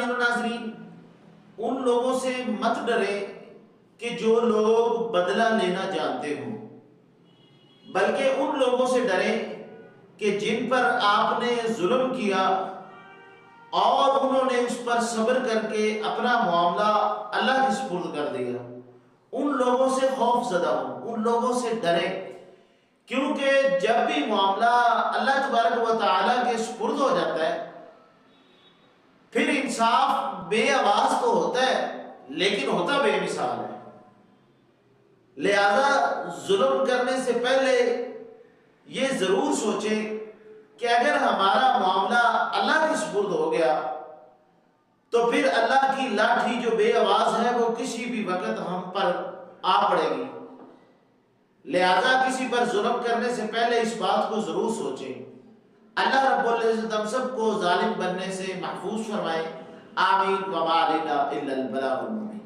ناظرین، ان لوگوں سے مت ڈرے کہ جو لوگ بدلہ لینا جانتے ہوں، بلکہ ان لوگوں سے ڈرے کہ جن پر آپ نے ظلم کیا اور انہوں نے اس پر صبر کر کے اپنا معاملہ اللہ کے سپرد کر دیا۔ ان لوگوں سے خوف زدہ ہوں، ان لوگوں سے ڈرے، کیونکہ جب بھی معاملہ اللہ تبارک و تعالیٰ کے سپرد ہو جاتا ہے پھر انصاف بے آواز تو ہوتا ہے لیکن ہوتا بے مثال ہے۔ لہذا ظلم کرنے سے پہلے یہ ضرور سوچیں کہ اگر ہمارا معاملہ اللہ کے سپرد ہو گیا تو پھر اللہ کی لاٹھی جو بے آواز ہے وہ کسی بھی وقت ہم پر آ پڑے گی۔ لہذا کسی پر ظلم کرنے سے پہلے اس بات کو ضرور سوچیں۔ اللہ رب العزت ہم سب کو ظالم بننے سے محفوظ فرمائے۔ آمین۔ وما علینا الا البلاغ المبین۔